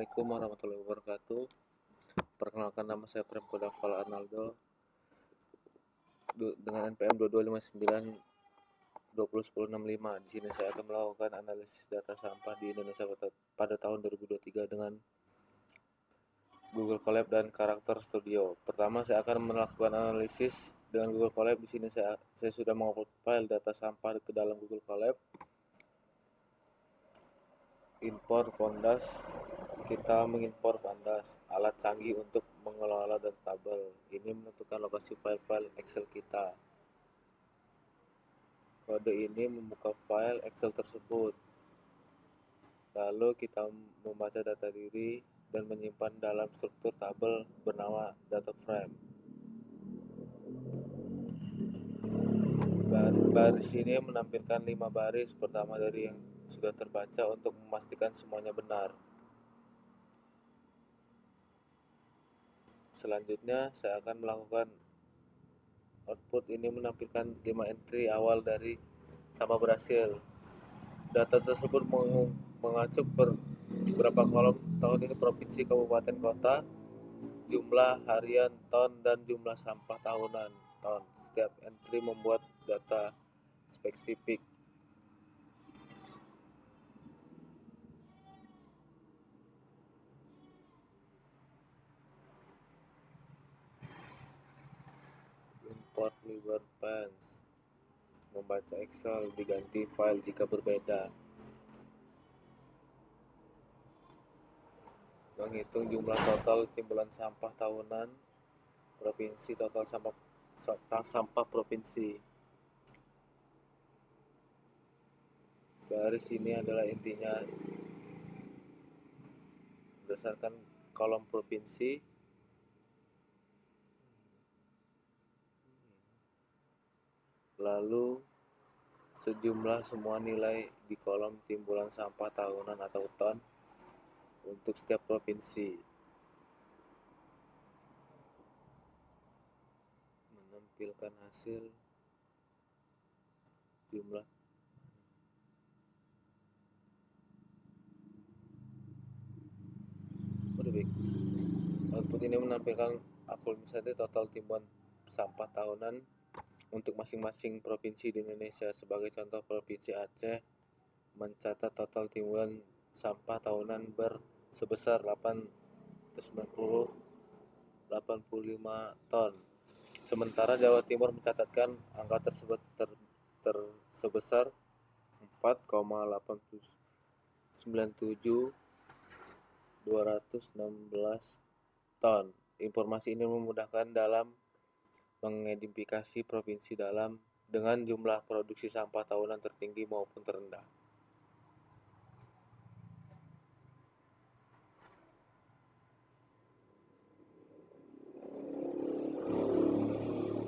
Assalamualaikum warahmatullahi wabarakatuh. Perkenalkan, nama saya Premko Daval Arnaldo dengan NPM 2259 Di sini saya akan melakukan analisis data sampah di Indonesia pada tahun 2023 dengan Google Colab dan Karakter Studio. Pertama, saya akan melakukan analisis dengan Google Colab. Di sini saya sudah mengupload file data sampah ke dalam Google Colab. Impor Pandas. Kita mengimpor Pandas, alat canggih untuk mengelola data tabel. Ini menentukan lokasi file-file Excel kita. Kode ini membuka file Excel tersebut. Lalu kita membaca data diri dan menyimpan dalam struktur tabel bernama data frame. Baris ini menampilkan 5 baris pertama dari yang sudah terbaca untuk memastikan semuanya benar. Selanjutnya saya akan melakukan output. Ini menampilkan 5 entry awal dari sampah berhasil. Data tersebut mengacu berapa kolom tahun ini, provinsi, kabupaten, kota, jumlah harian ton, dan jumlah sampah tahunan ton. Setiap entry membuat data spesifik. Import Liber Pans. Membaca Excel, diganti file jika berbeda. Menghitung jumlah total timbulan sampah tahunan provinsi, total sampah provinsi. Garis ini adalah intinya berdasarkan kolom provinsi. Lalu sejumlah semua nilai di kolom timbulan sampah tahunan atau ton untuk setiap provinsi. Menampilkan hasil jumlah output ini menampilkan akumulasi total timbulan sampah tahunan untuk masing-masing provinsi di Indonesia. Sebagai contoh, Provinsi Aceh mencatat total timbulan sampah tahunan sebesar 895 ton. Sementara Jawa Timur mencatatkan angka tersebut sebesar 4,897.216 ton. Informasi ini memudahkan dalam mengidentifikasi provinsi dengan jumlah produksi sampah tahunan tertinggi maupun terendah.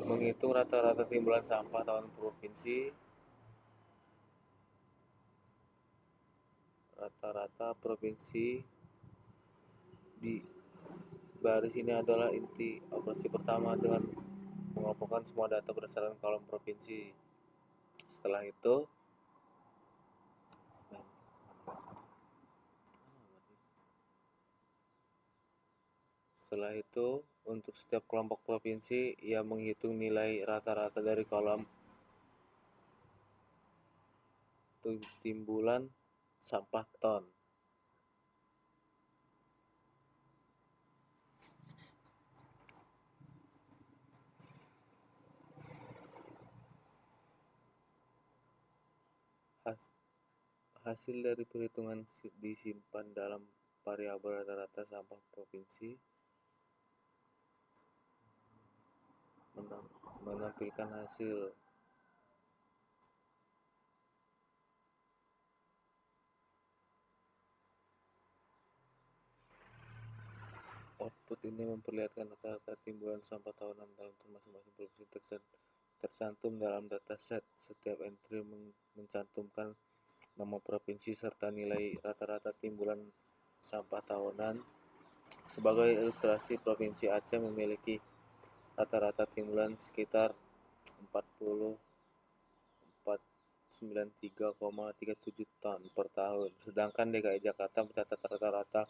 Menghitung rata-rata timbulan sampah tahun provinsi. Rata-rata provinsi di baris ini adalah inti operasi pertama dengan mengumpulkan semua data berdasarkan kolom provinsi. Setelah itu untuk setiap kelompok provinsi ia menghitung nilai rata-rata dari kolom timbulan sampah ton. Hasil dari perhitungan disimpan dalam variabel rata-rata sampah provinsi. Menampilkan hasil output ini memperlihatkan rata-rata timbulan sampah tahunan dalam masing-masing provinsi tercantum dalam dataset. Setiap entry mencantumkan nama provinsi serta nilai rata-rata timbulan sampah tahunan. Sebagai ilustrasi, Provinsi Aceh memiliki rata-rata timbulan sekitar 49493,37 ton per tahun, sedangkan DKI Jakarta mencatat rata-rata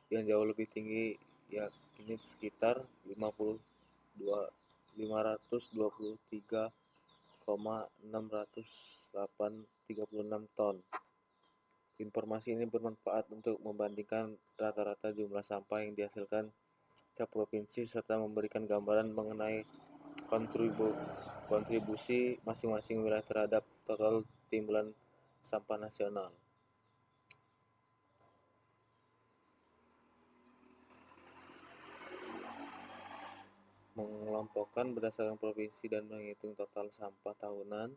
yang jauh lebih tinggi, yakni sekitar 523,636 ton. Informasi ini bermanfaat untuk membandingkan rata-rata jumlah sampah yang dihasilkan setiap provinsi serta memberikan gambaran mengenai kontribusi masing-masing wilayah terhadap total timbulan sampah nasional. Mengelompokkan berdasarkan provinsi dan menghitung total sampah tahunan.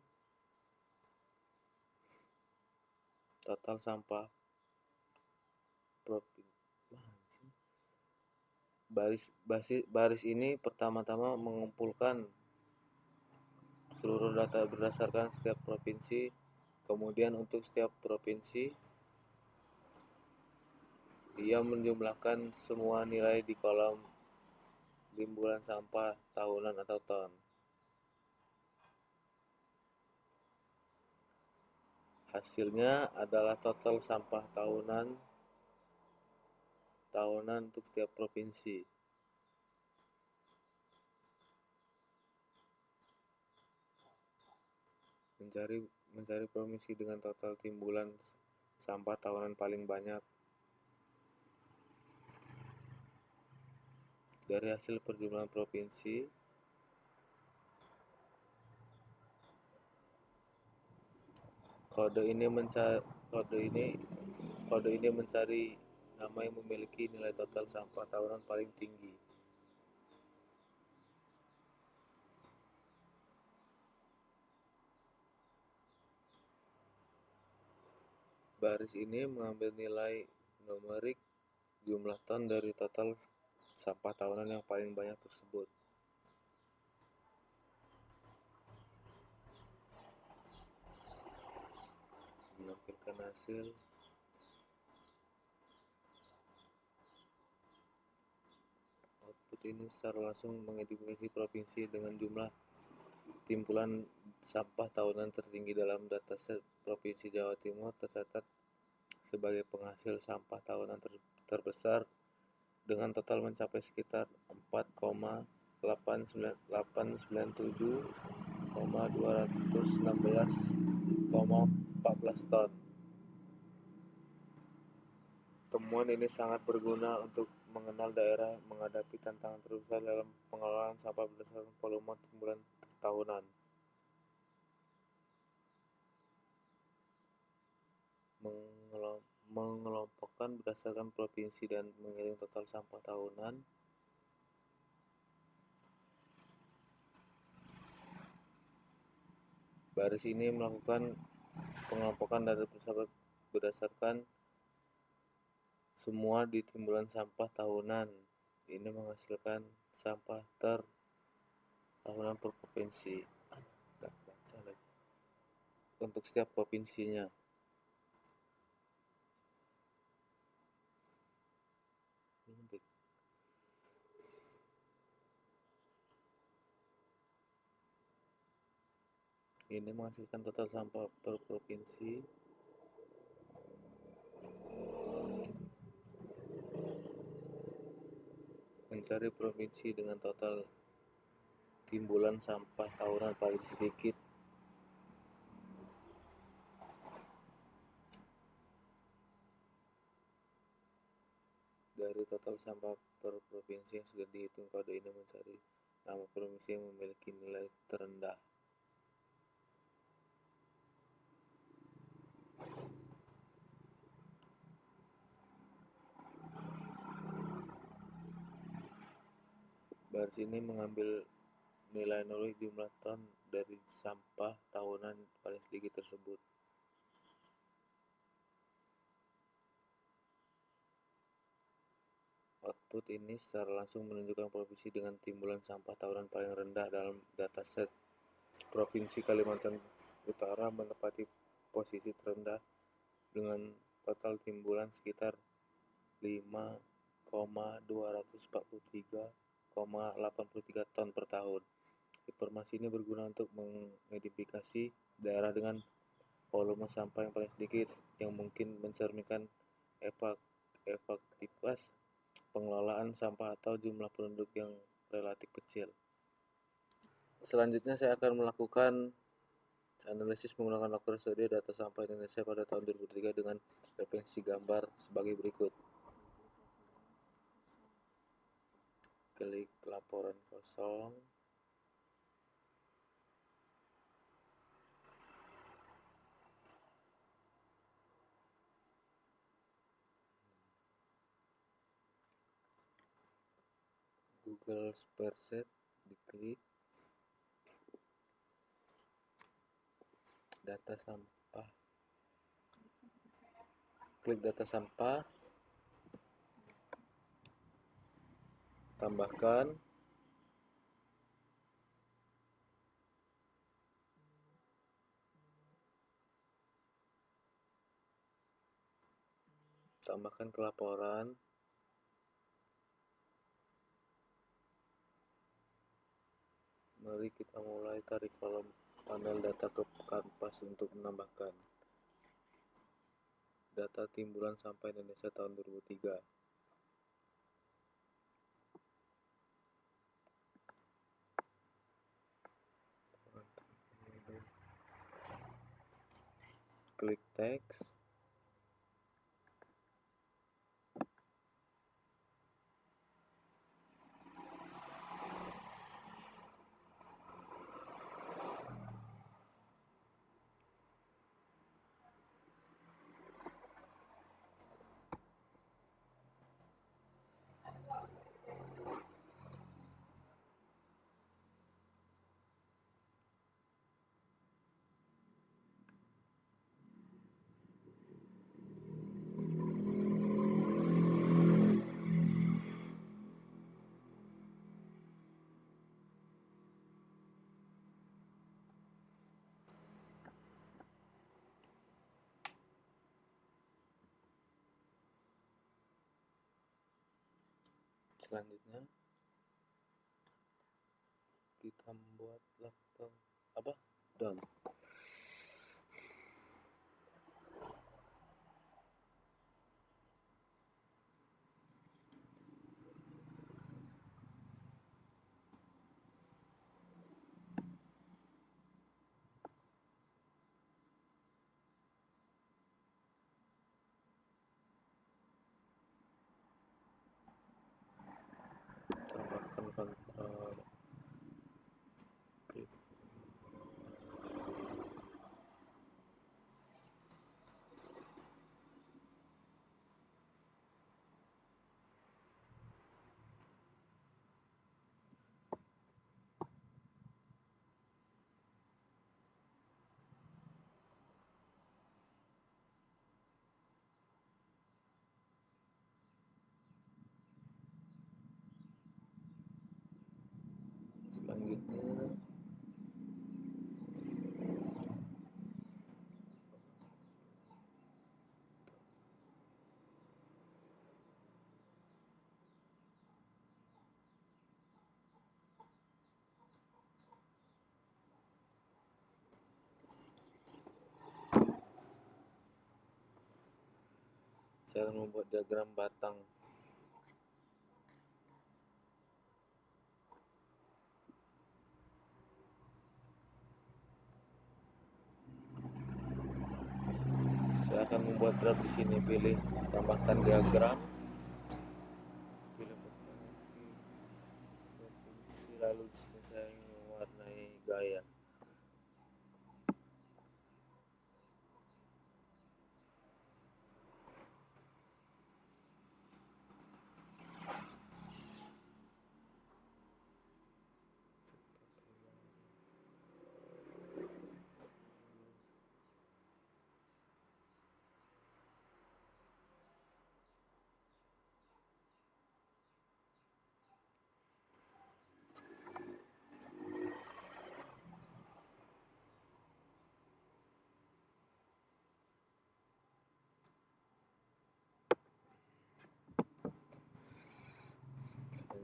Total sampah baris ini pertama-tama mengumpulkan seluruh data berdasarkan setiap provinsi. Kemudian untuk setiap provinsi ia menjumlahkan semua nilai di kolom timbulan sampah tahunan atau ton. Hasilnya adalah total sampah tahunan untuk setiap provinsi. Mencari provinsi dengan total timbulan sampah tahunan paling banyak. Dari hasil perjumlahan provinsi, kode ini mencari nama yang memiliki nilai total sampah tahunan paling tinggi. Baris ini mengambil nilai numerik jumlah ton dari total sampah tahunan yang paling banyak tersebut. Menampilkan hasil output ini secara langsung mengidentifikasi provinsi dengan jumlah timbulan sampah tahunan tertinggi. Dalam dataset Provinsi Jawa Timur tercatat sebagai penghasil sampah tahunan terbesar dengan total mencapai sekitar 4,897,216,14 ton. Temuan ini sangat berguna untuk mengenal daerah menghadapi tantangan terbesar dalam pengelolaan sampah berdasarkan volume timbulan tahunan. Mengelompokkan berdasarkan provinsi dan menghitung total sampah tahunan. Baris ini melakukan pengelompokan data berdasarkan semua di timbulan sampah tahunan. Ini menghasilkan sampah tahunan per provinsi. Untuk setiap provinsinya. Ini menghasilkan total sampah per provinsi. Mencari provinsi dengan total timbulan sampah tahunan paling sedikit. Dari total sampah per provinsi yang sudah dihitung, kode ini mencari nama provinsi yang memiliki nilai terendah. Baris ini mengambil nilai numerik jumlah ton dari sampah tahunan paling sedikit tersebut. Output ini secara langsung menunjukkan provinsi dengan timbulan sampah tahunan paling rendah. Dalam dataset Provinsi Kalimantan Utara menempati posisi terendah dengan total timbulan sekitar 5,243,83 ton per tahun. Informasi ini berguna untuk mengidentifikasi daerah dengan volume sampah yang paling sedikit yang mungkin mencerminkan efektivitas permukaan sampah atau jumlah penduduk yang relatif kecil. Selanjutnya saya akan melakukan analisis menggunakan loker studio data sampah Indonesia pada tahun 2003 dengan referensi gambar sebagai berikut. Klik laporan kosong. Google Spreadsheet diklik. Data sampah. Klik data sampah. Tambahkan. Tambahkan ke laporan. Mari kita mulai tarik kolom panel data ke kanvas untuk menambahkan data timbulan sampah Indonesia tahun 2003. Klik teks. Selanjutnya kita membuat lockdown down. Tambahkan kontrol. Klik. Selanjutnya saya akan membuat diagram batang. Saya akan membuat draft di sini. Pilih tambahkan diagram. Pilih provinsi, lalu di sini saya ingin mewarnai gaya.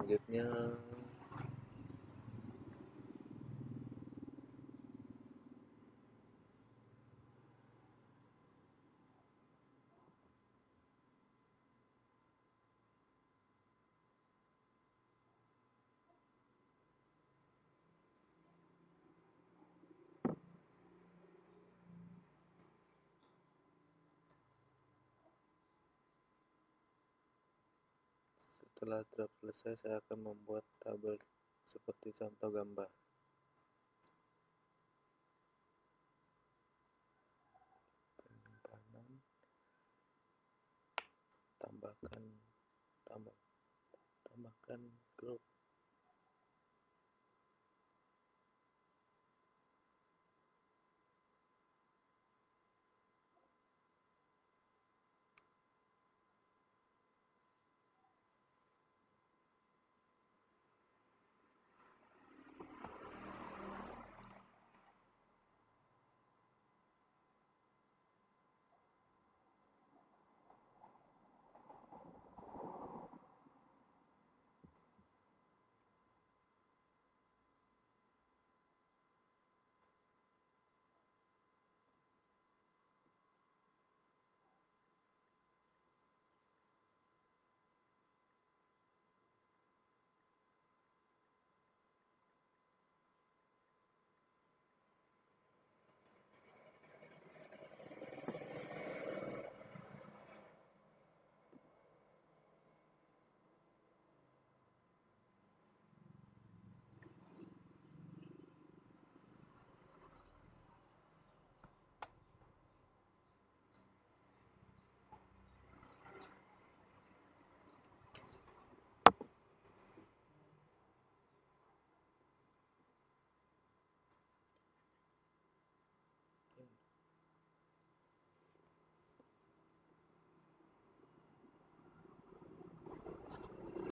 Selanjutnya Setelah draft selesai, saya akan membuat tabel seperti contoh gambar. Penyimpanan, tambahkan grup.